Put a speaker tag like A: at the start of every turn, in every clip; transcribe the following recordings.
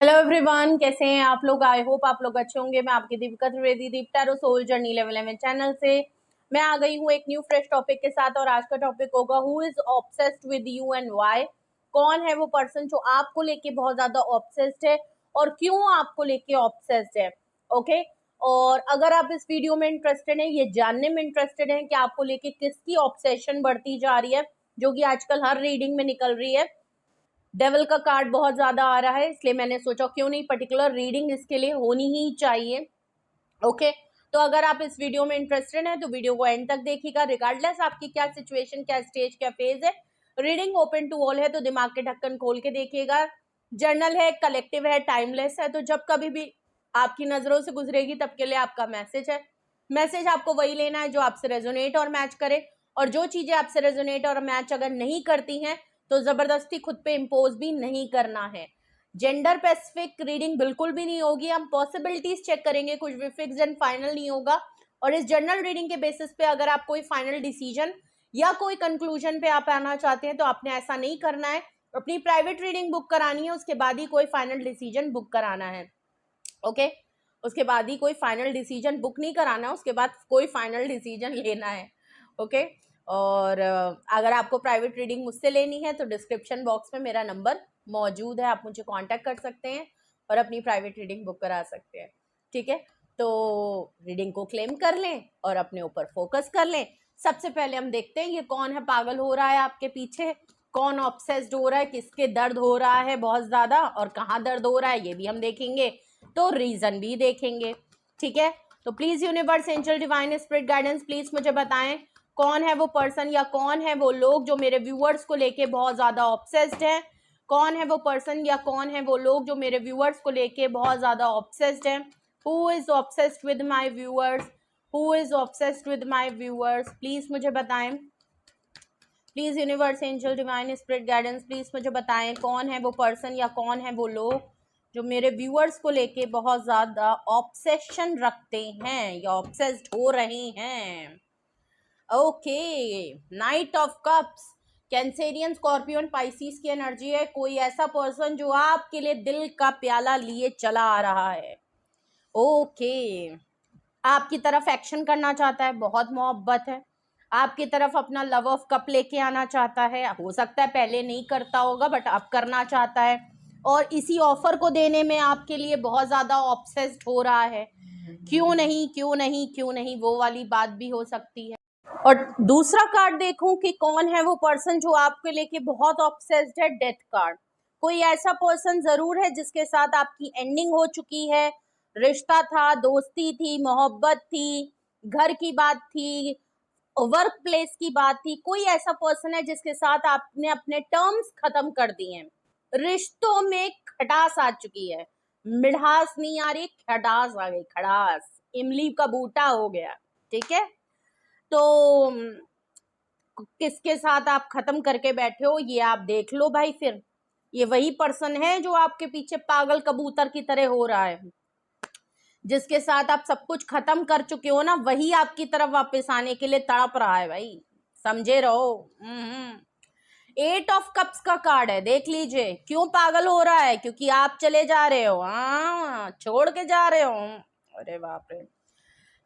A: Hello everyone, कैसे हैं आप लोग। आई होप आप लोग अच्छे होंगे। मैं आपकी Deepika Trivedi, Deep tarot soul journey level 11 channel से मैं आ गई हूँ एक न्यू फ्रेश टॉपिक के साथ। और आज का टॉपिक होगा who is obsessed with you and why. कौन है वो पर्सन जो आपको लेके बहुत ज्यादा ऑब्सेस्ड है और क्यों आपको लेके ऑब्सेस्ड है। ओके और अगर आप इस वीडियो में इंटरेस्टेड हैं, ये जानने में इंटरेस्टेड हैं कि आपको लेके किसकी ऑब्सेशन बढ़ती जा रही है, जो कि आजकल हर रीडिंग में निकल रही है। डेविल का कार्ड बहुत ज्यादा आ रहा है, इसलिए मैंने सोचा क्यों नहीं पर्टिकुलर रीडिंग इसके लिए होनी ही चाहिए। ओके तो अगर आप इस वीडियो में इंटरेस्टेड हैं तो वीडियो को एंड तक देखिएगा। रिगार्डलेस आपकी क्या सिचुएशन, क्या स्टेज, क्या फेज है, रीडिंग ओपन टू ऑल है, तो दिमाग के ढक्कन खोल के देखिएगा। जर्नल है, कलेक्टिव है, टाइमलेस है, तो जब कभी भी आपकी नजरों से गुजरेगी तब के लिए आपका मैसेज है। मैसेज आपको वही लेना है जो आपसे रेजोनेट और मैच करे, और जो चीजें आपसे रेजोनेट और मैच अगर नहीं करती हैं तो जबरदस्ती खुद पे इम्पोज भी नहीं करना है। जेंडर स्पेसिफिक रीडिंग बिल्कुल भी नहीं होगी। हम पॉसिबिलिटीज चेक करेंगे, कुछ भी फिक्स एंड फाइनल नहीं होगा। और इस जर्नल रीडिंग के बेसिस पे अगर आप कोई फाइनल डिसीजन या कोई कंक्लूजन पे आप आना चाहते हैं तो आपने ऐसा नहीं करना है। अपनी प्राइवेट रीडिंग बुक करानी है, उसके बाद ही कोई फाइनल डिसीजन बुक कराना है। ओके उसके बाद ही कोई फाइनल डिसीजन बुक नहीं कराना है, उसके बाद कोई फाइनल डिसीजन लेना है। ओके और अगर आपको प्राइवेट रीडिंग मुझसे लेनी है तो डिस्क्रिप्शन बॉक्स में मेरा नंबर मौजूद है, आप मुझे कांटेक्ट कर सकते हैं और अपनी प्राइवेट रीडिंग बुक करा सकते हैं। ठीक है तो रीडिंग को क्लेम कर लें और अपने ऊपर फोकस कर लें। सबसे पहले हम देखते हैं ये कौन है पागल हो रहा है आपके पीछे, कौन ऑब्सेस्ड हो रहा है, किसके दर्द हो रहा है बहुत ज्यादा और कहाँ दर्द हो रहा है ये भी हम देखेंगे, तो रीजन भी देखेंगे। ठीक है तो please universe, angel, divine spirit guidance, please मुझे बताएं कौन है वो पर्सन या कौन है वो लोग जो मेरे व्यूअर्स को लेके बहुत ज्यादा ऑब्सेस्ड है। कौन है वो पर्सन या कौन है वो लोग जो मेरे व्यूअर्स को लेके बहुत ज्यादा ऑब्सेस्ड है। Who is obsessed with my viewers, who is obsessed with my viewers, please मुझे बताएं। Please universe, angel, divine spirit guidance, please मुझे बताएं कौन है वो पर्सन या कौन है वो लोग जो मेरे व्यूअर्स को लेके बहुत ज्यादा ऑब्सेशन रखते हैं या ऑब्सेस्ड हो रहे हैं। Okay night of cups, Cancerian, scorpion, Pisces की एनर्जी है। कोई ऐसा पर्सन जो आपके लिए दिल का प्याला लिए चला आ रहा है। ओके आपकी तरफ एक्शन करना चाहता है, बहुत मोहब्बत है आपकी तरफ, अपना लव ऑफ कप लेके आना चाहता है। हो सकता है पहले नहीं करता होगा बट अब करना चाहता है, और इसी ऑफर को देने में आपके लिए बहुत ज्यादा ऑब्सेस्ड हो रहा है। क्यों नहीं, क्यों नहीं, क्यों नहीं, वो वाली बात भी हो सकती है। और दूसरा कार्ड देखूं कि कौन है वो पर्सन जो आपके लेके बहुत ऑब्सेस्ड है, डेथ कार्ड। कोई ऐसा पर्सन जरूर है जिसके साथ आपकी एंडिंग हो चुकी है, रिश्ता था, दोस्ती थी, मोहब्बत थी, घर की बात थी, वर्क प्लेस की बात थी। कोई ऐसा पर्सन है जिसके साथ आपने अपने टर्म्स खत्म कर दिए हैं, रिश्तों में खटास आ चुकी है। मिठास नहीं आ रही, खटास आ गई, खटास, इमली का बूटा हो गया। ठीक है तो किसके साथ आप खत्म करके बैठे हो ये आप देख लो भाई। फिर ये वही पर्सन है जो आपके पीछे पागल कबूतर की तरह हो रहा है, जिसके साथ आप सब कुछ खत्म कर चुके हो ना, वही आपकी तरफ वापस आने के लिए तड़प रहा है भाई, समझे रहो। 8 ऑफ कप्स का कार्ड है, देख लीजिए क्यों पागल हो रहा है, क्योंकि आप चले जा रहे हो। हाँ छोड़ के जा रहे हो, अरे बाप रे,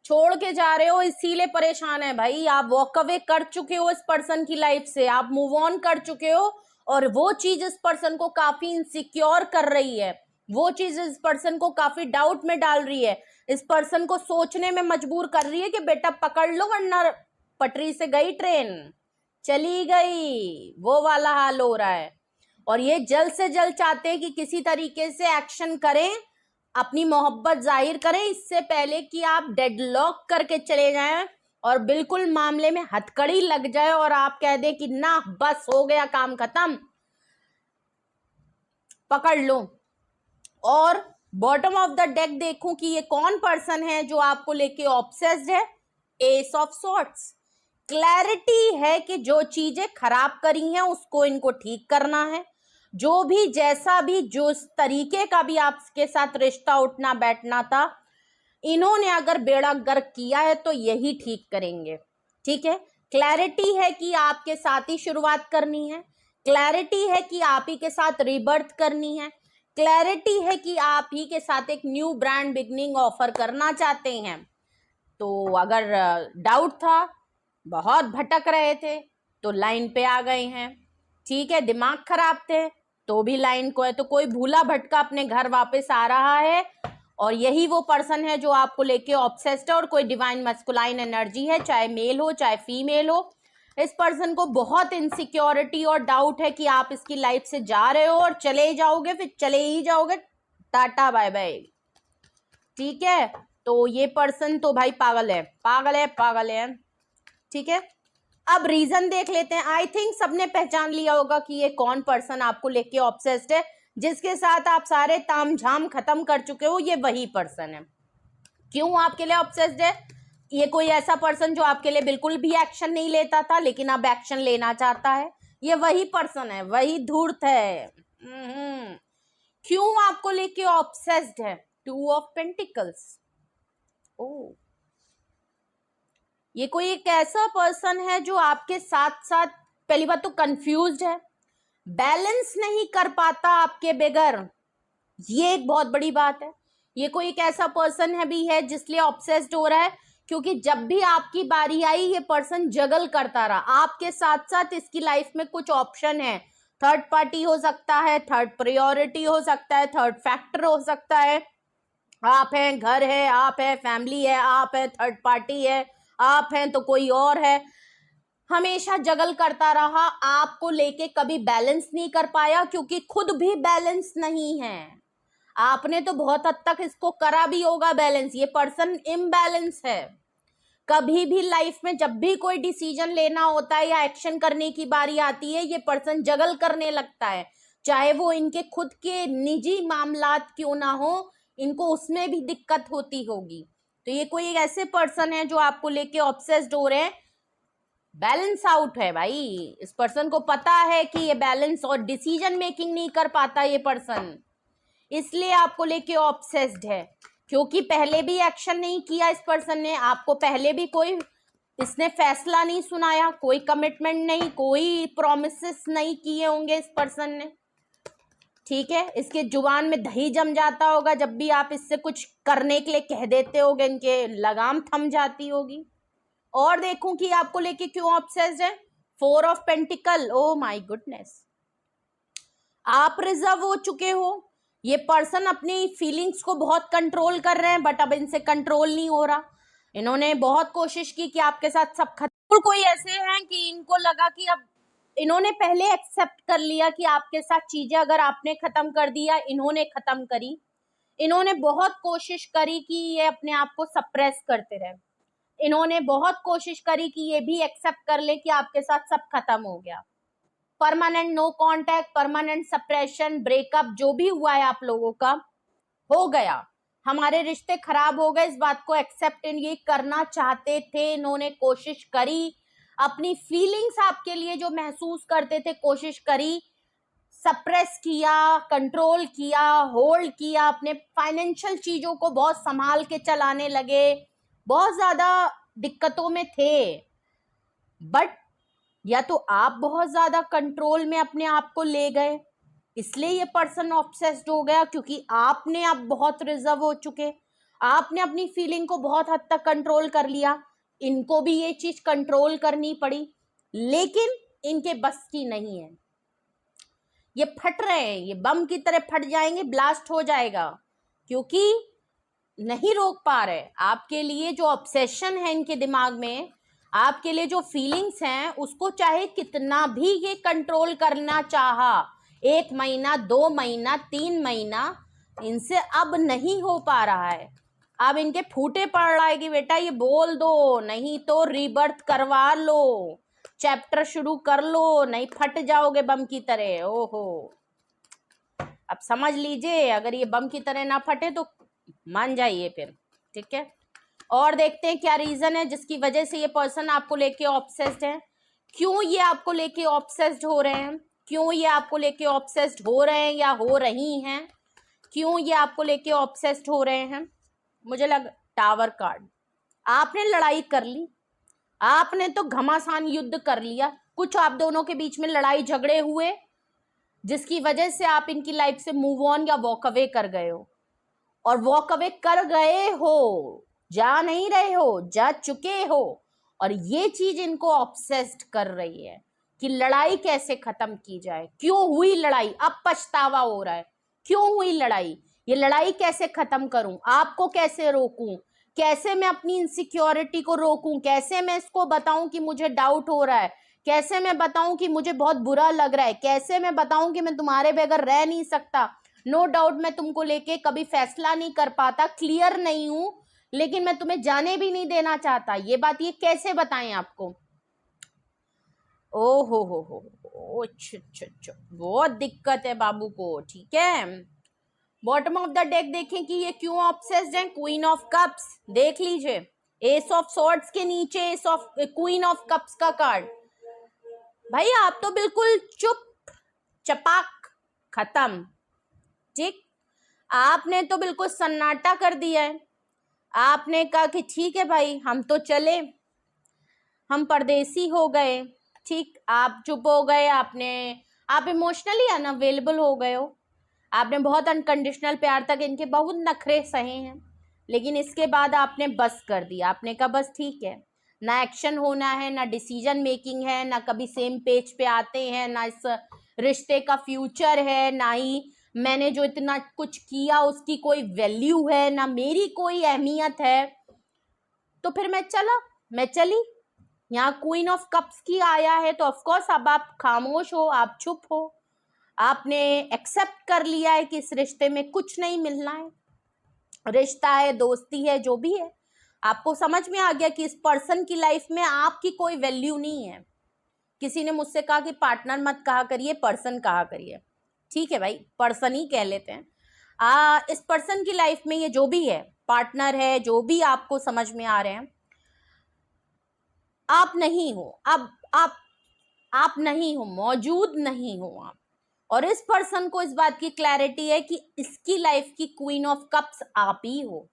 A: छोड़ के जा रहे हो इसीलिए परेशान है भाई। आप वॉक अवे कर चुके हो इस पर्सन की लाइफ से, आप मूव ऑन कर चुके हो, और वो चीज इस पर्सन को काफी इनसिक्योर कर रही है, वो चीज इस पर्सन को काफी डाउट में डाल रही है, इस पर्सन को सोचने में मजबूर कर रही है कि बेटा पकड़ लो वरना पटरी से गई ट्रेन, चली गई, वो वाला हाल हो रहा है। और ये जल्द से जल्द चाहते हैं कि किसी तरीके से एक्शन करें, अपनी मोहब्बत जाहिर करें, इससे पहले कि आप डेडलॉक करके चले जाएं और बिल्कुल मामले में हथकड़ी लग जाए और आप कह दें कि ना बस हो गया काम खत्म, पकड़ लो। और बॉटम ऑफ द डेक देखूं कि ये कौन पर्सन है जो आपको लेके ऑब्सेस्ड है। एस ऑफ सॉर्ड्स, क्लैरिटी है कि जो चीजें खराब करी हैं उसको इनको ठीक करना है, जो भी जैसा भी जो तरीके का भी आपके साथ रिश्ता उठना बैठना था, इन्होंने अगर बेड़ा गर्क किया है तो यही ठीक करेंगे। ठीक है क्लैरिटी है कि आपके साथ ही शुरुआत करनी है, क्लैरिटी है कि आप ही के साथ रीबर्थ करनी है, क्लैरिटी है कि आप ही के साथ एक न्यू ब्रांड बिगनिंग ऑफर करना चाहते हैं। तो अगर डाउट था, बहुत भटक रहे थे, तो लाइन पे आ गए हैं। ठीक है, दिमाग खराब थे तो भी लाइन को है। तो कोई भूला भटका अपने घर वापस आ रहा है, और यही वो पर्सन है जो आपको लेके ऑब्सेस्ड है, और कोई डिवाइन मस्कुलाइन एनर्जी है, चाहे मेल हो चाहे फीमेल हो। इस पर्सन को बहुत इनसिक्योरिटी और डाउट है कि आप इसकी लाइफ से जा रहे हो और चले ही जाओगे, फिर चले ही जाओगे, टाटा बाय बाय। ठीक है, तो ये पर्सन तो भाई पागल है, पागल है, पागल है। ठीक है, अब रीजन देख लेते हैं। आई थिंक सबने पहचान लिया होगा कि ये कौन पर्सन आपको लेके ऑब्सेस्ड है, जिसके साथ आप सारे तामझाम खत्म कर चुके हो, ये वही पर्सन है। क्यों आपके लिए ऑब्सेस्ड है? ये कोई ऐसा पर्सन जो आपके लिए बिल्कुल भी एक्शन नहीं लेता था, लेकिन अब एक्शन लेना चाहता है। ये वही पर्सन है, वही धूर्त है। क्यों आपको लेके ऑब्सेस्ड है? 2 ऑफ पेंटिकल्स। ओ, ये कोई एक ऐसा पर्सन है जो आपके साथ साथ पहली बात तो कंफ्यूज्ड है, बैलेंस नहीं कर पाता आपके बगैर, ये एक बहुत बड़ी बात है। ये कोई एक ऐसा पर्सन है भी है जिसलिए ऑब्सेस्ड हो रहा है, क्योंकि जब भी आपकी बारी आई ये पर्सन जगल करता रहा आपके साथ साथ। इसकी लाइफ में कुछ ऑप्शन है, थर्ड पार्टी हो सकता है, थर्ड प्रायोरिटी हो सकता है, थर्ड फैक्टर हो सकता है। आप हैं, घर है, आप है, फैमिली है, आप है, थर्ड पार्टी है, आप हैं तो कोई और है। हमेशा जगल करता रहा, आपको लेके कभी बैलेंस नहीं कर पाया, क्योंकि खुद भी बैलेंस नहीं है। आपने तो बहुत हद तक इसको करा भी होगा बैलेंस, ये पर्सन इम्बैलेंस है। कभी भी लाइफ में जब भी कोई डिसीजन लेना होता है या एक्शन करने की बारी आती है, ये पर्सन जगल करने लगता है, चाहे वो इनके खुद के निजी मामलात क्यों ना हो, इनको उसमें भी दिक्कत होती होगी। तो ये कोई एक ऐसे पर्सन है जो आपको लेके ऑब्सेस्ड हो रहे हैं। बैलेंस आउट है भाई, इस पर्सन को पता है कि ये बैलेंस और डिसीजन मेकिंग नहीं कर पाता ये पर्सन, इसलिए आपको लेके ऑब्सेस्ड है। क्योंकि पहले भी एक्शन नहीं किया इस पर्सन ने, आपको पहले भी कोई इसने फैसला नहीं सुनाया, कोई कमिटमेंट नहीं, कोई प्रॉमिसेस नहीं किए होंगे इस पर्सन ने। ठीक है, इसके जुबान में दही जम जाता होगा, जब भी आप इससे कुछ करने के लिए कह देते होगे इनके लगाम थम जाती होगी। और देखूं कि आपको लेके क्यों ऑब्सेस्ड है। 4 of pentacle, oh my goodness, आप रिजर्व हो चुके हो। ये पर्सन अपनी फीलिंग्स को बहुत कंट्रोल कर रहे हैं, बट अब इनसे कंट्रोल नहीं हो रहा। इन्होंने बहुत कोशिश की कि आपके साथ सब खत्म। कोई ऐसे हैं कि इनको लगा कि अब इन्होंने पहले एक्सेप्ट कर लिया कि आपके साथ चीजें अगर आपने खत्म कर दिया, इन्होंने खत्म करी। इन्होंने बहुत कोशिश करी कि ये अपने आप को सप्रेस करते रहे। इन्होंने बहुत कोशिश करी कि ये भी एक्सेप्ट कर ले कि आपके साथ सब खत्म हो गया। Permanent no contact, permanent suppression, breakup जो भी हुआ है आप लोगों का, हो गया। हमारे रिश्ते खराब हो गए, इस बात को एक्सेप्ट ये करना चाहते थे, इन्होंने कोशिश करी। अपनी फीलिंग्स आपके लिए जो महसूस करते थे, कोशिश करी, सप्रेस किया, कंट्रोल किया, होल्ड किया, अपने फाइनेंशियल चीजों को बहुत संभाल के चलाने लगे, बहुत ज्यादा दिक्कतों में थे। बट या तो आप बहुत ज्यादा कंट्रोल में अपने आप को ले गए, इसलिए ये पर्सन ऑब्सेस्ड हो गया, क्योंकि आपने अब बहुत रिजर्व हो चुके, आपने अपनी फीलिंग को बहुत हद तक कंट्रोल कर लिया। इनको भी ये चीज कंट्रोल करनी पड़ी, लेकिन इनके बस की नहीं है। ये फट रहे हैं, ये बम की तरह फट जाएंगे, ब्लास्ट हो जाएगा, क्योंकि नहीं रोक पा रहे। आपके लिए जो ऑब्सेशन है इनके दिमाग में, आपके लिए जो फीलिंग्स हैं, उसको चाहे कितना भी ये कंट्रोल करना चाहा, 1 महीना, 2 महीना, 3 महीना, इनसे अब नहीं हो पा रहा है। अब इनके फूटे पड़ रहा है कि बेटा ये बोल दो, नहीं तो रीबर्थ करवा लो, चैप्टर शुरू कर लो, नहीं फट जाओगे बम की तरह। ओहो, अब समझ लीजिए, अगर ये बम की तरह ना फटे तो मान जाइए फिर। ठीक है, और देखते हैं क्या रीजन है जिसकी वजह से ये पर्सन आपको लेके ऑब्सेस्ड है। क्यों ये आपको लेके ऑब्सेस्ड हो रहे हैं? क्यों ये आपको लेके ऑब्सेस्ड हो रहे हैं या हो रही हैं? क्यों ये आपको लेके ऑब्सेस्ड हो रहे हैं? मुझे लग टावर कार्ड, आपने लड़ाई कर ली, आपने तो घमासान युद्ध कर लिया, कुछ आप दोनों के बीच में लड़ाई झगड़े हुए, जिसकी वजह से आप इनकी लाइफ से मूव ऑन या वॉक अवे कर गए हो। और वॉक अवे कर गए हो, जा नहीं रहे हो, जा चुके हो। और ये चीज इनको ऑब्सेस्ड कर रही है कि लड़ाई कैसे खत्म की जाए, क्यों हुई लड़ाई, अब पछतावा हो रहा है, क्यों हुई लड़ाई, ये लड़ाई कैसे खत्म करूं, आपको कैसे रोकूं, कैसे मैं अपनी इनसिक्योरिटी को रोकूं, कैसे मैं इसको बताऊं कि मुझे डाउट हो रहा है, कैसे मैं बताऊं कि मुझे बहुत बुरा लग रहा है, कैसे मैं बताऊं कि मैं तुम्हारे बगैर रह नहीं सकता। नो डाउट मैं तुमको लेके कभी फैसला नहीं कर पाता, क्लियर नहीं हूं, लेकिन मैं तुम्हें जाने भी नहीं देना चाहता। ये बात ये कैसे बताएं आपको। ओ हो बहुत दिक्कत है बाबू को, ठीक है। बॉटम ऑफ द डेक देखें कि ये क्यों ऑब्सेस्ड है। क्वीन ऑफ कप्स देख लीजिए, एस ऑफ सॉर्ड्स के नीचे S of queen of cups का कार्ड। भाई आप तो बिल्कुल चुप चपाक खत्म, ठीक। आपने तो बिल्कुल सन्नाटा कर दिया है। आपने कहा कि ठीक है भाई हम तो चले, हम परदेसी हो गए, ठीक। आप चुप हो गए, आप इमोशनली अनअवेलेबल हो गए हो। आपने बहुत अनकंडीशनल प्यार तक इनके बहुत नखरे सहे हैं, लेकिन इसके बाद आपने बस कर दिया। आपने कहा बस ठीक है, ना एक्शन होना है, ना डिसीजन मेकिंग है, ना कभी सेम पेज पे आते हैं, ना इस रिश्ते का फ्यूचर है, ना ही मैंने जो इतना कुछ किया उसकी कोई वैल्यू है, ना मेरी कोई अहमियत है। तो फिर मैं चली। यहाँ क्वीन ऑफ कप्स की आया है, तो ऑफकोर्स अब आप खामोश हो, आप चुप हो, आपने एक्सेप्ट कर लिया है कि इस रिश्ते में कुछ नहीं मिलना है। रिश्ता है, दोस्ती है, जो भी है, आपको समझ में आ गया कि इस पर्सन की लाइफ में आपकी कोई वैल्यू नहीं है। किसी ने मुझसे कहा कि पार्टनर मत कहा करिए, पर्सन कहा करिए। ठीक है भाई, पर्सन ही कह लेते हैं। इस पर्सन की लाइफ में ये जो भी है, पार्टनर है, जो भी आपको समझ में आ रहे हैं, आप नहीं हो। अब आप नहीं हो, मौजूद नहीं हो आप। और इस पर्सन को इस बात की क्लैरिटी है कि इसकी लाइफ की क्वीन ऑफ कप्स आप ही हो।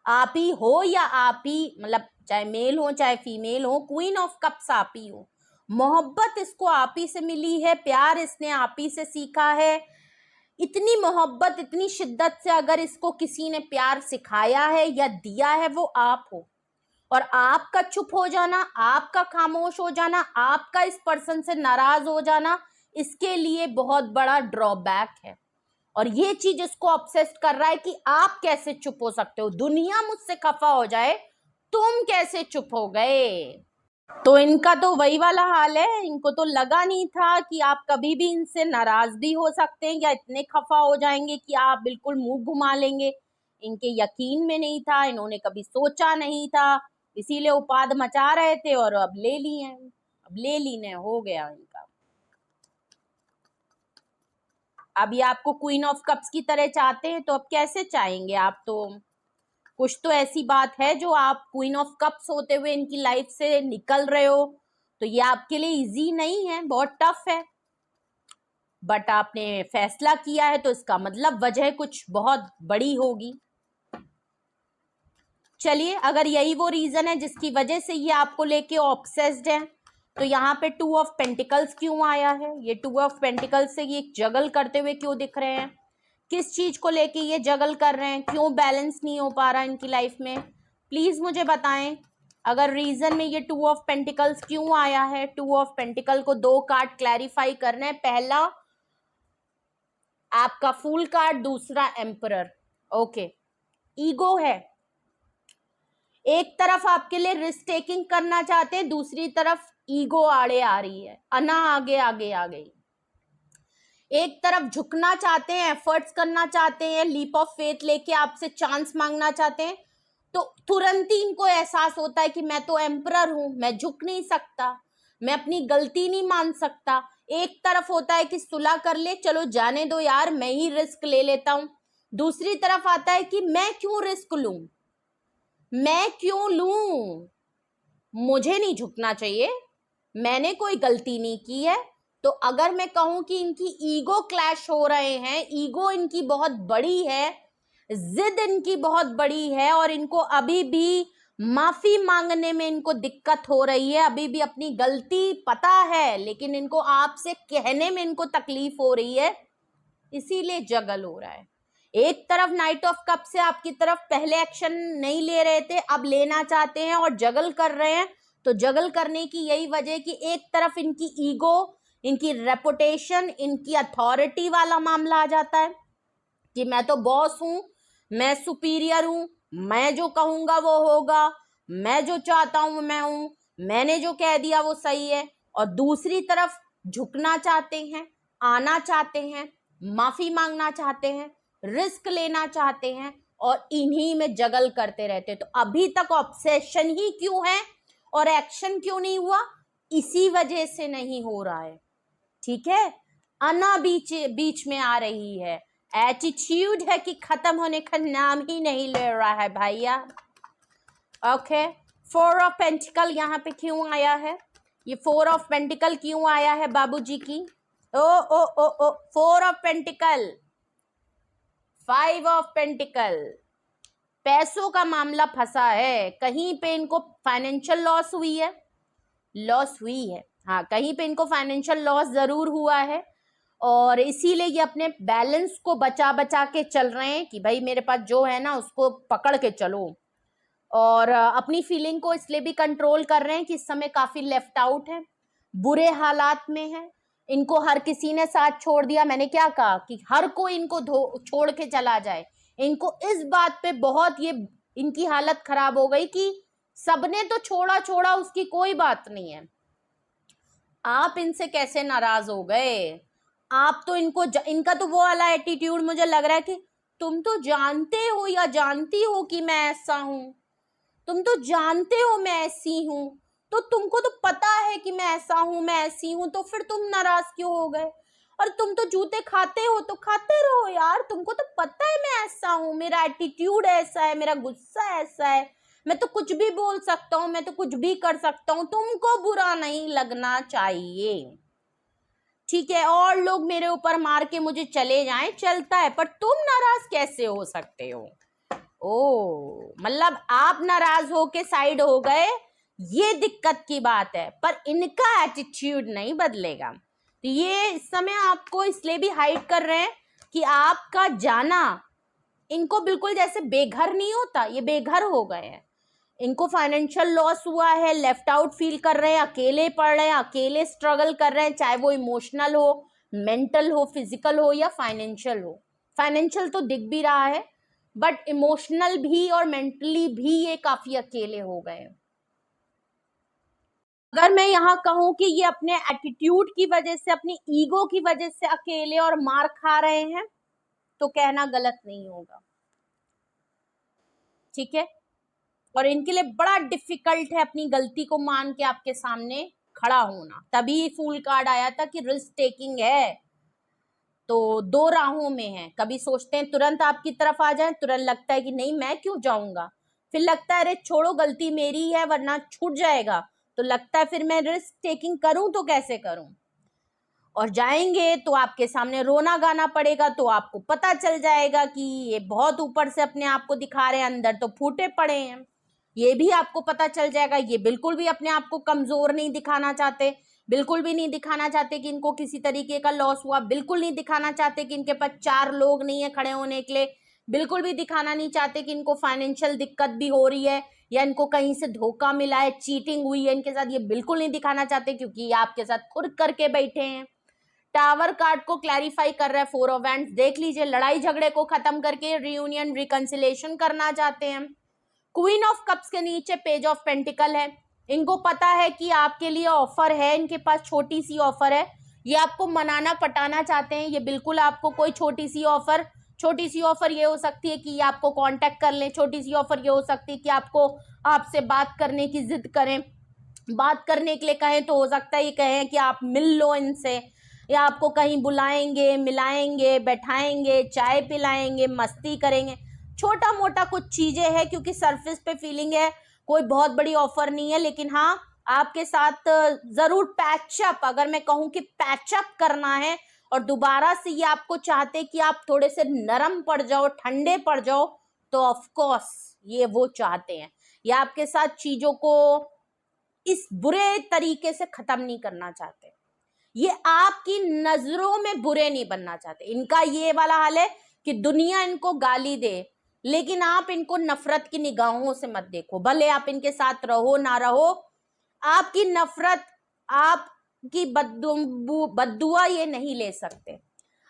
A: आप ही हो, या आप ही, मतलब चाहे मेल हो चाहे फीमेल हो, क्वीन ऑफ कप्स आप ही हो। मोहब्बत इसको आप ही से मिली है, प्यार इसने आप ही से सीखा है। इतनी मोहब्बत, इतनी शिद्दत से अगर इसको किसी ने प्यार सिखाया है या दिया है, वो आप हो। और आपका चुप हो जाना, आपका खामोश हो जाना, आपका इस पर्सन से नाराज हो जाना, इसके लिए बहुत बड़ा ड्रॉबैक है। और ये चीज इसको ऑब्सेस्ड कर रहा है कि आप कैसे चुप हो सकते हो, दुनिया मुझसे खफा हो जाए, तुम कैसे चुप हो गए। तो इनका तो वही वाला हाल है, इनको तो लगा नहीं था कि आप कभी भी इनसे नाराज भी हो सकते हैं या इतने खफा हो जाएंगे कि आप बिल्कुल मुंह घुमा लेंगे। इनके यकीन में नहीं था, इन्होंने कभी सोचा नहीं था, इसीलिए उपाद मचा रहे थे और अब ले लिए, अब ले लीने हो गया इनका। अब ये आपको क्वीन ऑफ कप्स की तरह चाहते हैं, तो अब कैसे चाहेंगे आप। तो कुछ तो ऐसी बात है जो आप क्वीन ऑफ कप्स होते हुए इनकी लाइफ से निकल रहे हो, तो ये आपके लिए इजी नहीं है, बहुत टफ है। बट आपने फैसला किया है, तो इसका मतलब वजह कुछ बहुत बड़ी होगी। चलिए, अगर यही वो रीजन है जिसकी वजह से ये आपको लेके ऑब्सेस्ड है, तो यहाँ पे 2 ऑफ पेंटिकल्स क्यों आया है। ये 2 ऑफ पेंटिकल्स से ये जगल करते हुए क्यों दिख रहे हैं, किस चीज को लेके ये जगल कर रहे हैं, क्यों बैलेंस नहीं हो पा रहा इनकी लाइफ में, प्लीज मुझे बताएं। अगर रीजन में ये 2 ऑफ पेंटिकल्स क्यों आया है, 2 ऑफ पेंटिकल को 2 कार्ड क्लैरिफाई करना है। पहला आपका फूल कार्ड, दूसरा एम्परर। ओके, ईगो है, एक तरफ आपके लिए रिस्क टेकिंग करना चाहते हैं, दूसरी तरफ ईगो आड़े आ रही है, अना आगे आगे आ गई। एक तरफ झुकना चाहते हैं, एफर्ट्स करना चाहते हैं, लीप ऑफ फेथ लेके आपसे चांस मांगना चाहते हैं, तो तुरंत ही इनको एहसास होता है कि मैं तो एम्परर हूं, मैं झुक नहीं सकता, मैं अपनी गलती नहीं मान सकता। एक तरफ होता है कि सुलह कर ले, चलो जाने दो यार, मैं ही रिस्क ले लेता हूं। दूसरी तरफ आता है कि मैं क्यों रिस्क लूं, मैं क्यों लूं, मुझे नहीं झुकना चाहिए, मैंने कोई गलती नहीं की है। तो अगर मैं कहूं कि इनकी ईगो क्लैश हो रहे हैं, ईगो इनकी बहुत बड़ी है, जिद इनकी बहुत बड़ी है, और इनको अभी भी माफी मांगने में इनको दिक्कत हो रही है, अभी भी अपनी गलती पता है लेकिन इनको आपसे कहने में इनको तकलीफ हो रही है, इसीलिए जगल हो रहा है। एक तरफ नाइट ऑफ कप से आपकी तरफ पहले एक्शन नहीं ले रहे थे, अब लेना चाहते हैं और जगल कर रहे हैं। तो जगल करने की यही वजह कि एक तरफ इनकी ईगो, इनकी रेपुटेशन, इनकी अथॉरिटी वाला मामला आ जाता है कि मैं तो बॉस हूं, मैं सुपीरियर हूं, मैं जो कहूंगा वो होगा, मैं जो चाहता हूं मैं हूं, मैंने जो कह दिया वो सही है। और दूसरी तरफ झुकना चाहते हैं, आना चाहते हैं, माफी मांगना चाहते हैं, रिस्क लेना चाहते हैं और इन्हीं में जगल करते रहते। तो अभी तक ऑब्सेशन ही क्यों है और एक्शन क्यों नहीं हुआ? इसी वजह से नहीं हो रहा है। ठीक है, अना बीच में आ रही है, एटीट्यूड है कि खत्म होने का नाम ही नहीं ले रहा है भैया। ओके, 4 ऑफ पेंटिकल यहाँ पे क्यों आया है? ये 4 ऑफ पेंटिकल क्यों आया है बाबूजी की? ओ ओ ओ ओ 4 ऑफ पेंटिकल, 5 ऑफ पेंटिकल, पैसों का मामला फंसा है। कहीं पे इनको फाइनेंशियल लॉस हुई है, हाँ कहीं पे इनको फाइनेंशियल लॉस जरूर हुआ है और इसीलिए ये अपने बैलेंस को बचा बचा के चल रहे हैं कि भाई मेरे पास जो है ना उसको पकड़ के चलो। और अपनी फीलिंग को इसलिए भी कंट्रोल कर रहे हैं कि इस समय काफी लेफ्ट आउट है, बुरे हालात में है, इनको हर किसी ने साथ छोड़ दिया। मैंने क्या कहा कि हर कोई इनको छोड़ के चला जाए। इनको इस बात पे बहुत ये इनकी हालत खराब हो गई कि सबने तो छोड़ा उसकी कोई बात नहीं है। आप इनसे कैसे नाराज हो गए? आप तो इनका तो वो वाला एटीट्यूड मुझे लग रहा है कि तुम तो जानते हो या जानती हो कि मैं ऐसा हूं, तुम तो जानते हो मैं ऐसी हूं, तो तुमको तो पता है कि मैं ऐसा हूं, मैं ऐसी हूं, तो फिर तुम नाराज क्यों हो गए? और तुम तो जूते खाते हो तो खाते रहो यार, तुमको तो पता है मैं ऐसा हूं, मेरा एटीट्यूड ऐसा है, मेरा गुस्सा ऐसा है, मैं तो कुछ भी बोल सकता हूं, मैं तो कुछ भी कर सकता हूं, तुमको बुरा नहीं लगना चाहिए। ठीक है, और लोग मेरे ऊपर मार के मुझे चले जाएं, चलता है, पर तुम नाराज कैसे हो सकते हो? ओ मतलब आप नाराज होके साइड हो गए, ये दिक्कत की बात है, पर इनका एटीट्यूड नहीं बदलेगा। तो ये इस समय आपको इसलिए भी हाइड कर रहे हैं कि आपका जाना इनको बिल्कुल जैसे बेघर नहीं होता, ये बेघर हो गए हैं। इनको फाइनेंशियल लॉस हुआ है, लेफ्ट आउट फील कर रहे हैं, अकेले पड़ रहे हैं, अकेले स्ट्रगल कर रहे हैं, चाहे वो इमोशनल हो, मेंटल हो, फिजिकल हो या फाइनेंशियल हो। फाइनेंशियल तो दिख भी रहा है, बट इमोशनल भी और मेंटली भी ये काफी अकेले हो गए। अगर मैं यहाँ कहूं कि ये अपने एटीट्यूड की वजह से, अपनी ईगो की वजह से अकेले और मार खा रहे हैं, तो कहना गलत नहीं होगा। ठीक है, और इनके लिए बड़ा डिफिकल्ट है अपनी गलती को मान के आपके सामने खड़ा होना। तभी फूल कार्ड आया था कि रिस्क टेकिंग है, तो दो राहों में है। कभी सोचते हैं तुरंत आपकी तरफ आ जाए, तुरंत लगता है कि नहीं मैं क्यों जाऊंगा, फिर लगता है अरे छोड़ो गलती मेरी है वरना छूट जाएगा, तो लगता है फिर मैं रिस्क टेकिंग करूं तो कैसे करूं। और जाएंगे तो आपके सामने रोना गाना पड़ेगा, तो आपको पता चल जाएगा कि ये बहुत ऊपर से अपने आप को दिखा रहे हैं, अंदर तो फूटे पड़े हैं। ये भी आपको पता चल जाएगा ये बिल्कुल भी अपने आप को कमजोर नहीं दिखाना चाहते, बिल्कुल भी नहीं दिखाना चाहते कि इनको किसी तरीके का लॉस हुआ, बिल्कुल नहीं दिखाना चाहते कि इनके पास 4 लोग नहीं है खड़े होने के लिए, बिल्कुल भी दिखाना नहीं चाहते कि इनको फाइनेंशियल दिक्कत भी हो रही है या इनको कहीं से धोखा मिला है, चीटिंग हुई है इनके साथ, ये बिल्कुल नहीं दिखाना चाहते क्योंकि ये आपके साथ खुद करके बैठे हैं। टावर कार्ड को क्लैरिफाई कर रहा है 4 ऑफ वैंड्स। देख लीजिए, लड़ाई झगड़े को खत्म करके रियूनियन रिकंसिलेशन करना चाहते हैं। क्वीन ऑफ कप्स के नीचे पेज ऑफ पेंटिकल है। इनको पता है कि आपके लिए ऑफर है, इनके पास छोटी सी ऑफर है, ये आपको मनाना पटाना चाहते हैं। ये बिल्कुल आपको कोई छोटी सी ऑफर ये हो सकती है कि ये आपको कांटेक्ट कर लें, छोटी सी ऑफर ये हो सकती है कि आपको आपसे बात करने की जिद करें, बात करने के लिए कहें, तो हो सकता है ये कहें कि आप मिल लो इनसे, या आपको कहीं बुलाएंगे, मिलाएंगे, बैठाएंगे, चाय पिलाएंगे, मस्ती करेंगे, छोटा मोटा कुछ चीजें हैं क्योंकि सरफेस पे फीलिंग है, कोई बहुत बड़ी ऑफर नहीं है। लेकिन हाँ, आपके साथ जरूर पैचअप, अगर मैं कहूँ कि पैचअप करना है और दोबारा से ये आपको चाहते कि आप थोड़े से नरम पड़ जाओ, ठंडे पड़ जाओ, तो ऑफ कोर्स ये वो चाहते हैं। या आपके साथ चीजों को इस बुरे तरीके से खत्म नहीं करना चाहते, ये आपकी नजरों में बुरे नहीं बनना चाहते। इनका ये वाला हाल है कि दुनिया इनको गाली दे, लेकिन आप इनको नफरत की निगाहों से मत देखो। भले आप इनके साथ रहो ना रहो, आपकी नफरत, आपकी बद्दुआ ये नहीं ले सकते।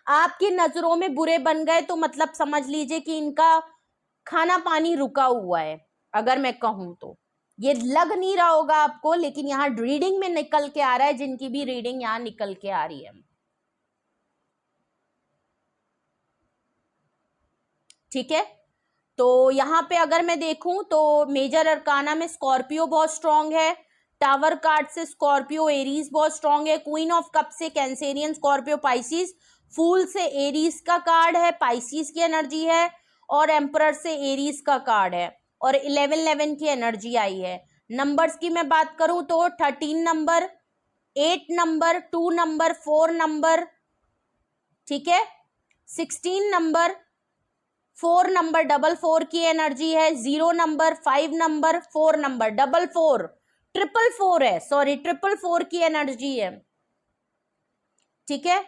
A: आपकी नजरों में बुरे बन गए तो मतलब समझ लीजिए कि इनका खाना पानी रुका हुआ है। अगर मैं कहूं तो ये लग नहीं रहा होगा आपको, लेकिन यहाँ रीडिंग में निकल के आ रहा है, जिनकी भी रीडिंग यहाँ निकल के आ रही है। ठीक है, तो यहाँ पे अगर मैं देखूं तो मेजर अरकाना में स्कॉर्पियो बहुत स्ट्रांग है, टावर कार्ड से स्कॉर्पियो एरीज बहुत स्ट्रांग है, क्वीन ऑफ कप से कैंसेरियन स्कॉर्पियो पाइसिस, फूल से एरीज का कार्ड है, पाइसिस की एनर्जी है, और एम्परर से एरीज का कार्ड है, और 11 की एनर्जी आई है। नंबर्स की मैं बात करूं तो 13 नंबर, 8 नंबर, 2 नंबर, 4 नंबर, ठीक है, 16 नंबर, 4 नंबर, 4 की एनर्जी है, 0 नंबर, 5 नंबर, 4 नंबर, 4 4 है, सॉरी 4 की एनर्जी है। ठीक है,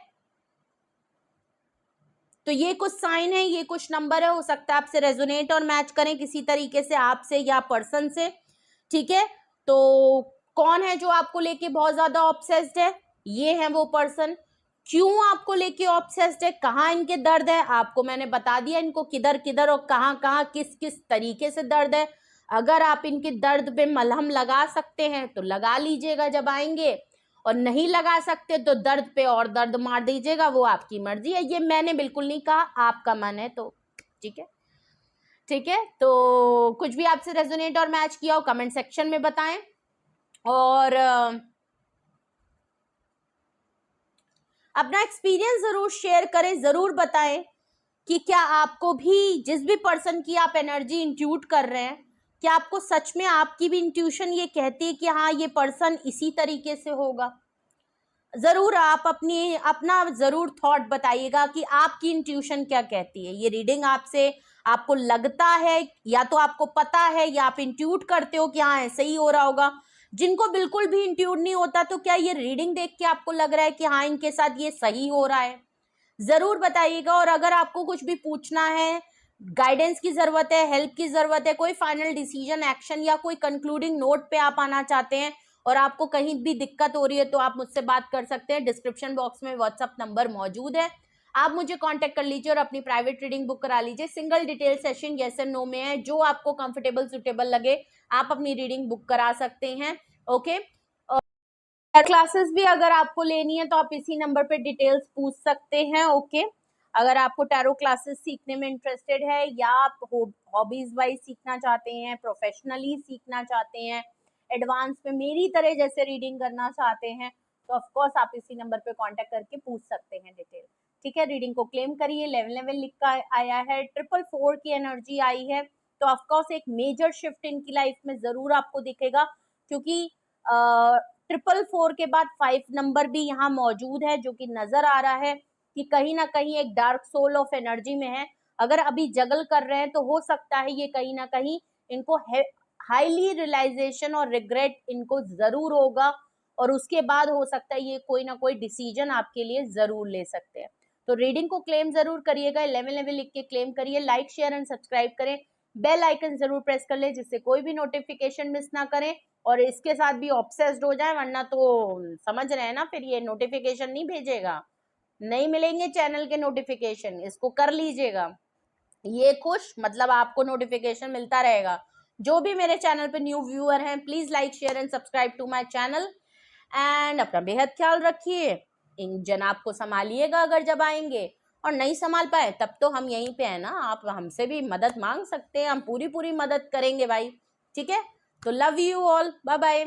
A: तो ये कुछ साइन है, ये कुछ नंबर है, हो सकता है आपसे रेजोनेट और मैच करें किसी तरीके से, आपसे या पर्सन से। ठीक है, तो कौन है जो आपको लेके बहुत ज्यादा ऑब्सेस्ड है? ये है वो पर्सन। क्यों आपको लेके ऑब्सेस्ड है, कहाँ इनके दर्द है, आपको मैंने बता दिया इनको किधर किधर और कहाँ कहाँ किस किस तरीके से दर्द है। अगर आप इनके दर्द पे मलहम लगा सकते हैं तो लगा लीजिएगा जब आएंगे, और नहीं लगा सकते तो दर्द पे और दर्द मार दीजिएगा, वो आपकी मर्जी है। ये मैंने बिल्कुल नहीं कहा, आपका मन है तो ठीक है। ठीक है, तो कुछ भी आपसे रेजोनेट और मैच किया हो कमेंट सेक्शन में बताएं, और अपना एक्सपीरियंस जरूर शेयर करें, जरूर बताएं कि क्या आपको भी, जिस भी पर्सन की आप एनर्जी इंट्यूट कर रहे हैं, क्या आपको सच में आपकी भी इंट्यूशन ये कहती है कि हाँ ये पर्सन इसी तरीके से होगा? जरूर आप अपना जरूर थॉट बताइएगा कि आपकी इंट्यूशन क्या कहती है। ये रीडिंग आपसे, आपको लगता है या तो आपको पता है या आप इंट्यूट करते हो कि हाँ ऐसे ही हो रहा होगा। जिनको बिल्कुल भी इंट्यूट नहीं होता, तो क्या ये रीडिंग देख के आपको लग रहा है कि हाँ इनके साथ ये सही हो रहा है? जरूर बताइएगा। और अगर आपको कुछ भी पूछना है, गाइडेंस की जरूरत है, हेल्प की जरूरत है, कोई फाइनल डिसीजन, एक्शन या कोई कंक्लूडिंग नोट पे आप आना चाहते हैं और आपको कहीं भी दिक्कत हो रही है, तो आप मुझसे बात कर सकते हैं। डिस्क्रिप्शन बॉक्स में व्हाट्सएप नंबर मौजूद है, आप मुझे कांटेक्ट कर लीजिए और अपनी प्राइवेट रीडिंग बुक करा लीजिए। Single detail session yes and no में है, जो आपको कंफर्टेबल सुटेबल लगे आप अपनी रीडिंग बुक करा सकते हैं। ओके, क्लासेस भी अगर आपको लेनी है तो आप इसी नंबर पे डिटेल्स पूछ सकते हैं। ओके, अगर आपको टैरो क्लासेस सीखने में इंटरेस्टेड है, या आप हॉबीज वाइज सीखना चाहते हैं, प्रोफेशनली सीखना चाहते हैं, एडवांस में मेरी तरह जैसे रीडिंग करना चाहते हैं, तो ऑफ कोर्स आप इसी नंबर पे कांटेक्ट करके पूछ सकते हैं डिटेल। ठीक है, रीडिंग को क्लेम करिए। 11 लिख कर आया है, 4 की एनर्जी आई है, तो ऑफ कोर्स एक मेजर शिफ्ट इनकी लाइफ में जरूर आपको दिखेगा, क्योंकि 4 के बाद 5 नंबर भी यहाँ मौजूद है, जो कि नजर आ रहा है कि कहीं ना कहीं एक डार्क सोल ऑफ एनर्जी में है। अगर अभी जगल कर रहे हैं तो हो सकता है ये कहीं ना कहीं इनको हाईली रियलाइजेशन और रिग्रेट इनको जरूर होगा, और उसके बाद हो सकता है ये कोई ना कोई डिसीजन आपके लिए जरूर ले सकते हैं। तो रीडिंग को क्लेम जरूर करिएगा, 11 लिख के क्लेम करिए, लाइक शेयर एंड सब्सक्राइब करें, बेल आइकन जरूर प्रेस कर ले जिससे कोई भी नोटिफिकेशन मिस ना करें, और इसके साथ भी ऑब्सेस्ड हो जाए, वरना तो समझ रहे हैं ना, फिर ये नोटिफिकेशन नहीं भेजेगा, नहीं मिलेंगे चैनल के नोटिफिकेशन। इसको कर लीजिएगा, ये खुश मतलब आपको नोटिफिकेशन मिलता रहेगा। जो भी मेरे चैनल पे न्यू व्यूअर हैं, please like share and subscribe to my channel, and अपना बेहद ख्याल रखिए। इन जनाब को संभालिएगा अगर जब आएंगे, और नहीं संभाल पाए तब तो हम यहीं पे है ना, आप हमसे भी मदद मांग सकते हैं, हम पूरी पूरी मदद करेंगे भाई। ठीक है, तो love you all, bye bye.